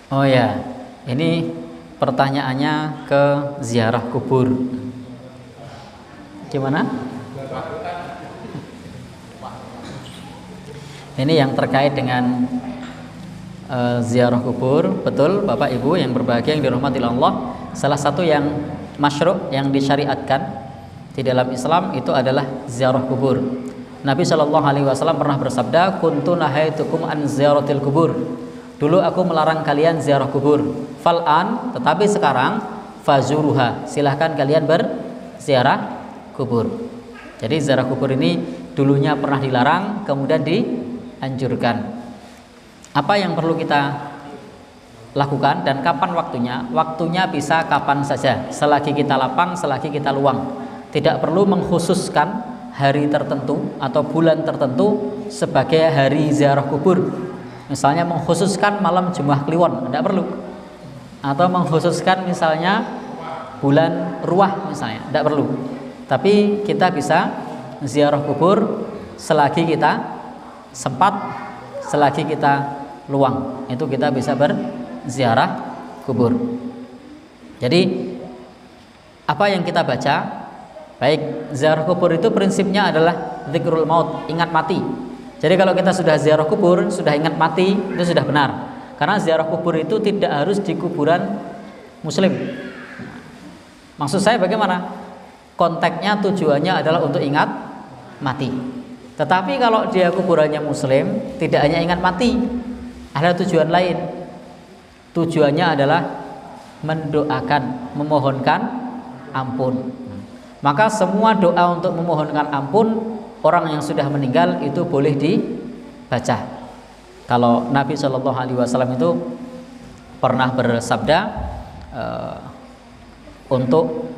Oh ya, ini pertanyaannya ke ziarah kubur. Gimana? Ini yang terkait dengan ziarah kubur. Betul, Bapak Ibu yang berbahagia yang dirahmati Allah. Salah satu yang masyru' yang disyariatkan di dalam Islam itu adalah ziarah kubur. Nabi Shallallahu Alaihi Wasallam pernah bersabda, "Kuntu nahaitukum an ziyaratil kubur." Dulu aku melarang kalian ziarah kubur. Fal'an, tetapi sekarang fazuruha. Silahkan kalian berziarah kubur. Jadi ziarah kubur ini dulunya pernah dilarang, kemudian dianjurkan. Apa yang perlu kita lakukan dan kapan waktunya? Waktunya bisa kapan saja, selagi kita lapang, selagi kita luang. Tidak perlu mengkhususkan hari tertentu atau bulan tertentu sebagai hari ziarah kubur. Misalnya mengkhususkan malam Jumat Kliwon, tidak perlu. Atau mengkhususkan misalnya bulan Ruah misalnya, tidak perlu. Tapi kita bisa ziarah kubur selagi kita sempat, selagi kita luang. Itu kita bisa berziarah kubur. Jadi apa yang kita baca? Baik, ziarah kubur itu prinsipnya adalah dzikrul maut, ingat mati. Jadi kalau kita sudah ziarah kubur, sudah ingat mati, itu sudah benar. Karena ziarah kubur itu tidak harus di kuburan muslim. Maksud saya bagaimana? Konteksnya, tujuannya adalah untuk ingat mati. Tetapi kalau dia kuburannya muslim, tidak hanya ingat mati, ada tujuan lain. Tujuannya adalah mendoakan, memohonkan ampun. Maka semua doa untuk memohonkan ampun orang yang sudah meninggal itu boleh dibaca. Kalau Nabi Shallallahu Alaihi Wasallam itu pernah bersabda untuk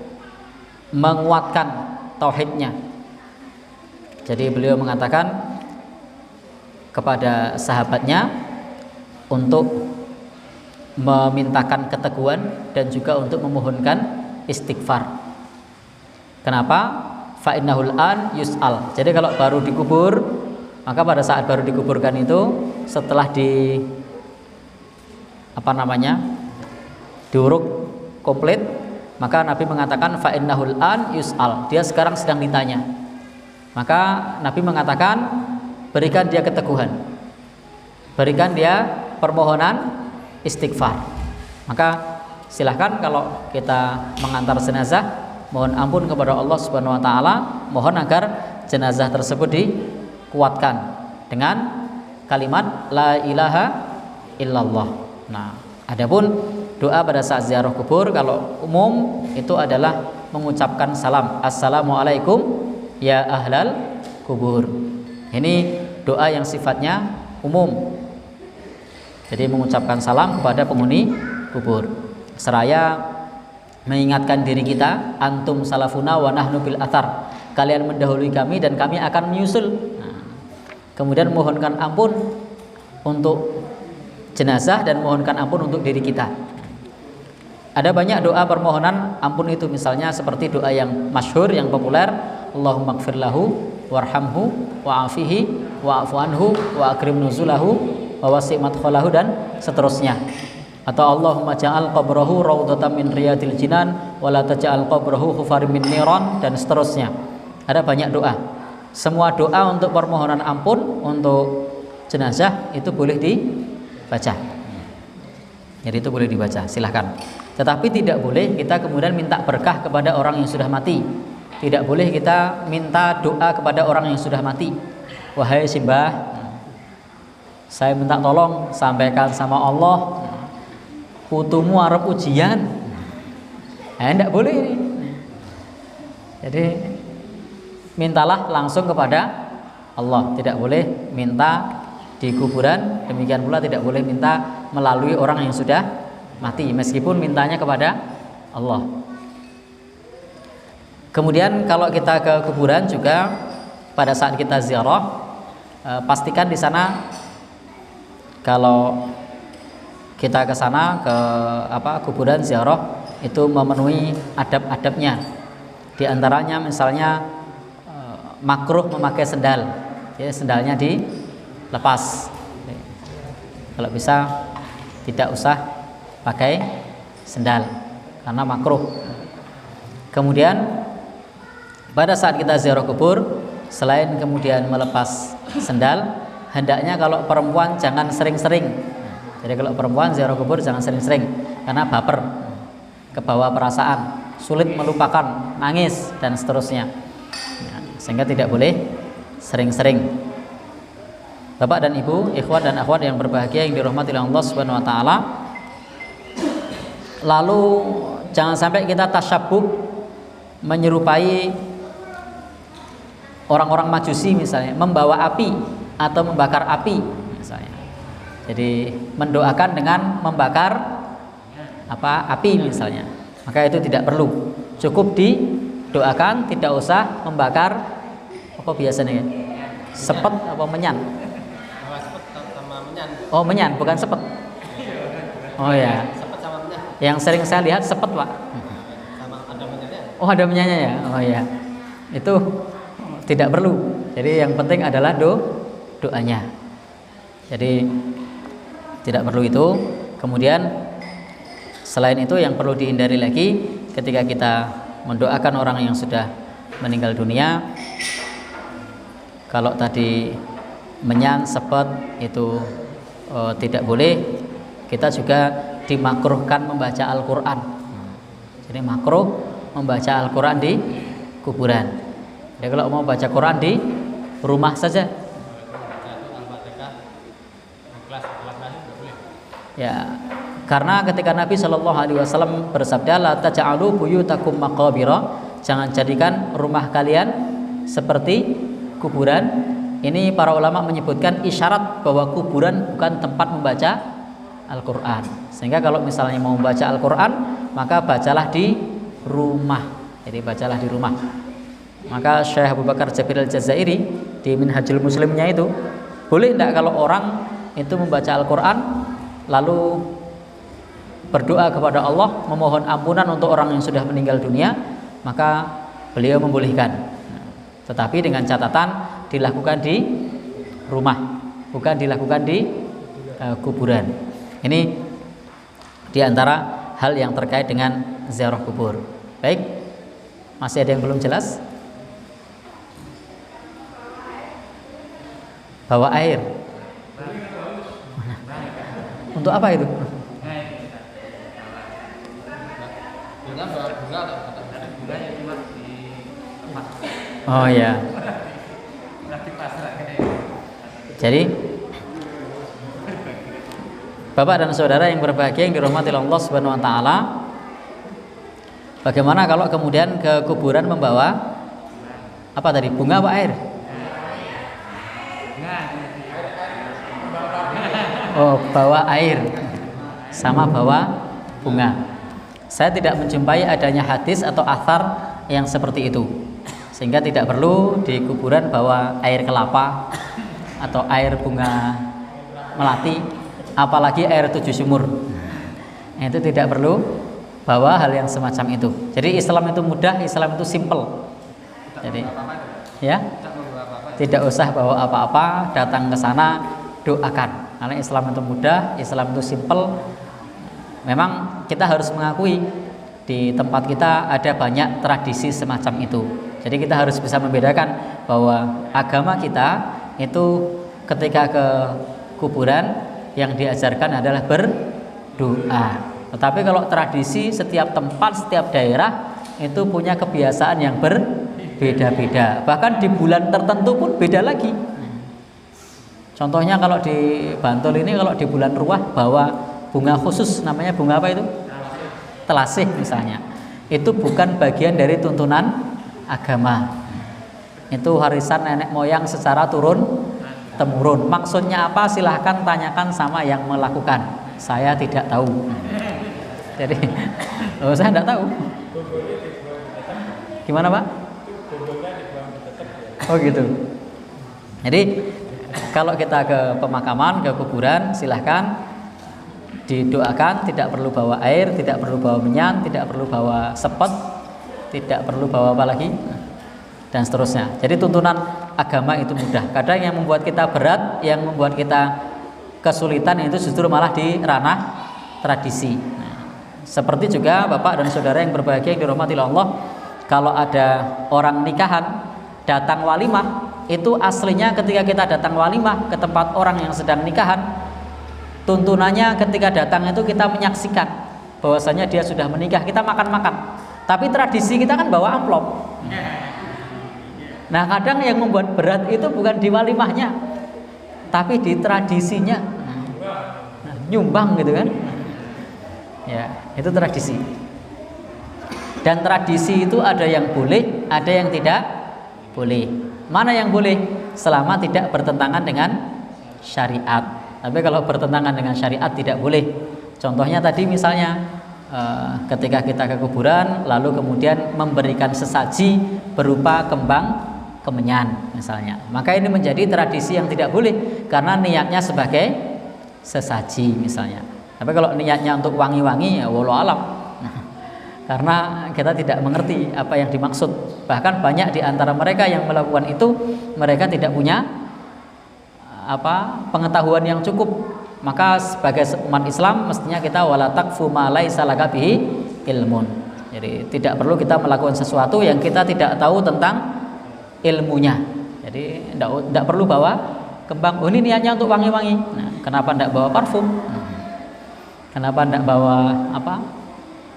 menguatkan tauhidnya. Jadi beliau mengatakan kepada sahabatnya untuk memintakan keteguhan dan juga untuk memohonkan istighfar. Kenapa? Fa'innahul an yus'al. Jadi kalau baru dikubur, maka pada saat baru dikuburkan itu setelah diuruk komplit, maka Nabi mengatakan fa'innahul an yus'al. Dia sekarang sedang ditanya. Maka Nabi mengatakan berikan dia keteguhan, berikan dia permohonan istighfar. Maka silahkan kalau kita mengantar jenazah, mohon ampun kepada Allah Subhanahu wa taala, mohon agar jenazah tersebut dikuatkan dengan kalimat la ilaha illallah. Nah, adapun doa pada saat ziarah kubur kalau umum itu adalah mengucapkan salam, assalamualaikum ya ahlal kubur. Ini doa yang sifatnya umum. Jadi mengucapkan salam kepada penghuni kubur. Seraya mengingatkan diri kita, antum salafuna wa nahnu bil athar. Kalian mendahului kami dan kami akan menyusul. Nah, kemudian mohonkan ampun untuk jenazah dan mohonkan ampun untuk diri kita. Ada banyak doa permohonan ampun itu, misalnya seperti doa yang masyhur, yang populer, Allahumma ighfir lahu warhamhu wa'afihi wa'fu anhu wa akrim nuzulahu wa wasi' madkhalahu dan seterusnya. Atau Allahumma ja'al qabrahu raudhatan min riyadil jinan wa la taj'al qabrahu khufarim min niran dan seterusnya. Ada banyak doa. Semua doa untuk permohonan ampun untuk jenazah itu boleh dibaca. Jadi itu boleh dibaca, silahkan. Tetapi tidak boleh kita kemudian minta berkah kepada orang yang sudah mati. Tidak boleh kita minta doa kepada orang yang sudah mati. Wahai simbah, saya minta tolong sampaikan sama Allah, putumu arep ujian. Tidak boleh ini. Jadi mintalah langsung kepada Allah. Tidak boleh minta di kuburan. Demikian pula tidak boleh minta melalui orang yang sudah mati, meskipun mintanya kepada Allah. Kemudian kalau kita ke kuburan juga pada saat kita ziarah, pastikan di sana kalau kita ke sana ke kuburan ziarah itu memenuhi adab-adabnya. Di antaranya misalnya makruh memakai sendal, ya, sendalnya dilepas. Kalau bisa tidak usah pakai sendal karena makruh. Kemudian pada saat kita ziarah kubur, selain kemudian melepas sendal, hendaknya kalau perempuan jangan sering-sering. Jadi kalau perempuan ziarah kubur jangan sering-sering karena baper, kebawa perasaan, sulit melupakan, nangis dan seterusnya. Sehingga tidak boleh sering-sering. Bapak dan Ibu, ikhwat dan akhwat yang berbahagia yang dirahmati oleh Allah Subhanahu wa taala. Lalu jangan sampai kita tasyabbuh menyerupai orang-orang Majusi misalnya, membawa api atau membakar api misalnya. Jadi mendoakan dengan membakar api misalnya. Maka itu tidak perlu. Cukup didoakan, tidak usah membakar apa biasanya? Sepet apa menyan? Oh, menyan, bukan sepet. Oh ya. Sepet sama menyan. Yang sering saya lihat sepet, Pak. Sama ada menyannya. Oh, ada menyannya ya. Oh ya. Itu tidak perlu. Jadi yang penting adalah doanya. Jadi tidak perlu itu. Kemudian selain itu yang perlu dihindari lagi ketika kita mendoakan orang yang sudah meninggal dunia, kalau tadi menyan, sepet itu tidak boleh. Kita juga dimakruhkan membaca Al-Quran. Jadi makruh membaca Al-Quran di kuburan. Jadi kalau mau baca Quran di rumah saja. Ya, karena ketika Nabi Shallallahu Alaihi Wasallam bersabda, la taj'alu buyutakum maqabira, jangan jadikan rumah kalian seperti kuburan. Ini para ulama menyebutkan isyarat bahwa kuburan bukan tempat membaca Al-Quran. Sehingga kalau misalnya mau membaca Al-Quran, maka bacalah di rumah. Jadi bacalah di rumah. Maka Syekh Abu Bakar Jabir Al-Jazairi di Minhajul Muslimnya itu, boleh tidak kalau orang itu membaca Al-Quran lalu berdoa kepada Allah, memohon ampunan untuk orang yang sudah meninggal dunia, maka beliau membolehkan. Tetapi dengan catatan dilakukan di rumah, bukan dilakukan di kuburan. Ini diantara hal yang terkait dengan ziarah kubur. Baik, masih ada yang belum jelas? Bawa air. Untuk apa itu? Oh ya. Jadi Bapak dan saudara yang berbahagia yang dirahmati Allah Subhanahu wa taala, bagaimana kalau kemudian ke kuburan membawa apa tadi? Bunga apa air? Oh, bawa air sama bawa bunga. Saya tidak menjumpai adanya hadis atau athar yang seperti itu, sehingga tidak perlu di kuburan bawa air kelapa atau air bunga melati, apalagi air 7 sumur. Itu tidak perlu bawa hal yang semacam itu. Jadi Islam itu mudah, Islam itu simple. Jadi ya, tidak usah bawa apa-apa, datang ke sana doakan. Karena Islam itu mudah, Islam itu simple. Memang kita harus mengakui di tempat kita ada banyak tradisi semacam itu. Jadi kita harus bisa membedakan bahwa agama kita itu ketika ke kuburan yang diajarkan adalah berdoa. Tetapi kalau tradisi setiap tempat, setiap daerah itu punya kebiasaan yang berbeda-beda. Bahkan di bulan tertentu pun beda lagi. Contohnya kalau di Bantul ini, kalau di bulan Ruah bawa bunga khusus, namanya bunga apa itu? Telasih misalnya. Itu bukan bagian dari tuntunan agama. Itu warisan nenek moyang secara turun temurun. Maksudnya apa? Silahkan tanyakan sama yang melakukan. Saya tidak tahu. Jadi, saya tidak tahu. Gimana Pak? Oh gitu. Jadi kalau kita ke pemakaman, ke kuburan, silahkan didoakan. Tidak perlu bawa air, tidak perlu bawa menyan, tidak perlu bawa sepet, tidak perlu bawa apa lagi, dan seterusnya. Jadi tuntunan agama itu mudah. Kadang yang membuat kita berat, yang membuat kita kesulitan itu justru malah di ranah tradisi. Nah, seperti juga Bapak dan Saudara yang berbahagia yang dirahmati Allah, kalau ada orang nikahan datang walimah, itu aslinya ketika kita datang walimah ke tempat orang yang sedang nikahan, tuntunannya ketika datang itu kita menyaksikan bahwasanya dia sudah menikah, kita makan-makan. Tapi tradisi kita kan bawa amplop. Nah, kadang yang membuat berat itu bukan di walimahnya, tapi di tradisinya. Nah, nyumbang gitu kan. Ya, itu tradisi. Dan tradisi itu ada yang boleh, ada yang tidak boleh. Mana yang boleh? Selama tidak bertentangan dengan syariat. Tapi kalau bertentangan dengan syariat tidak boleh. Contohnya tadi misalnya ketika kita ke kuburan lalu kemudian memberikan sesaji berupa kembang kemenyan misalnya, maka ini menjadi tradisi yang tidak boleh karena niatnya sebagai sesaji misalnya. Tapi kalau niatnya untuk wangi-wangi, ya wallahu alam. Karena kita tidak mengerti apa yang dimaksud. Bahkan banyak di antara mereka yang melakukan itu, mereka tidak punya pengetahuan yang cukup. Maka sebagai umat Islam mestinya kita wala taqfu ma laisa laka bihi ilmun. Jadi tidak perlu kita melakukan sesuatu yang kita tidak tahu tentang ilmunya. Jadi tidak perlu bawa kembang. Oh, ini niatnya untuk wangi-wangi. Nah, kenapa tidak bawa parfum? Kenapa tidak bawa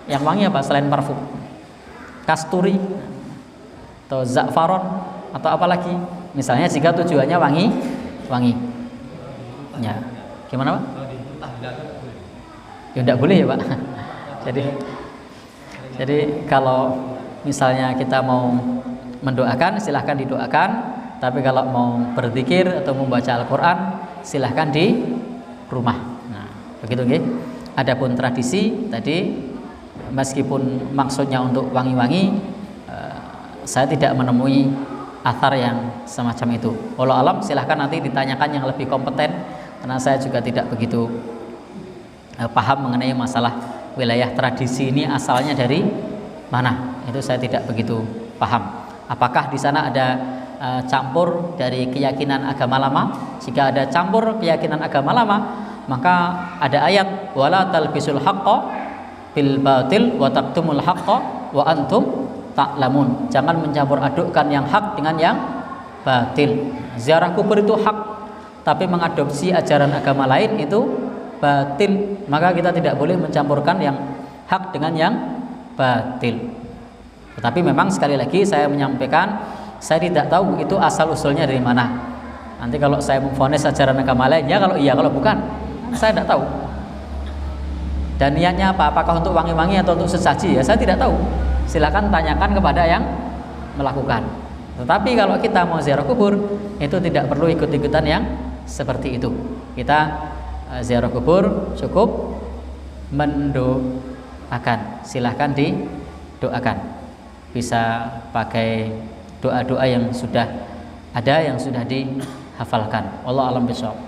yang wangi selain parfum? Kasturi atau za'faron atau apa lagi? Misalnya jika tujuannya wangi. Ya, gimana Pak? Ya tidak boleh ya Pak. Jadi kalau misalnya kita mau mendoakan, silahkan didoakan. Tapi kalau mau berzikir atau membaca Al-Quran, silahkan di rumah. Nah, begitu nggih. Adapun tradisi tadi, meskipun maksudnya untuk wangi-wangi, saya tidak menemui athar yang semacam itu. Wallahu alam, silahkan nanti ditanyakan yang lebih kompeten, karena saya juga tidak begitu paham mengenai masalah wilayah tradisi ini asalnya dari mana. Itu saya tidak begitu paham. Apakah di sana ada campur dari keyakinan agama lama? Jika ada campur keyakinan agama lama, maka ada ayat wala talbisul haqqo bil batil wa taqtumul haqqo wa antum ta'lamun. Jangan mencampur adukkan yang hak dengan yang batil. Ziarah kubur itu hak, tapi mengadopsi ajaran agama lain itu batil. Maka kita tidak boleh mencampurkan yang hak dengan yang batil. Tetapi memang sekali lagi saya menyampaikan, saya tidak tahu itu asal usulnya dari mana. Nanti kalau saya memvonis ajaran agama lain, ya kalau iya, kalau bukan, saya tidak tahu. Dan niatnya apa? Apakah untuk wangi-wangi atau untuk sesaji? Ya saya tidak tahu. Silakan tanyakan kepada yang melakukan. Tetapi kalau kita mau ziarah kubur, itu tidak perlu ikut-ikutan yang seperti itu. Kita ziarah kubur cukup mendoakan. Silahkan didoakan. Bisa pakai doa-doa yang sudah ada, yang sudah dihafalkan. Wallahu a'lam bishawab.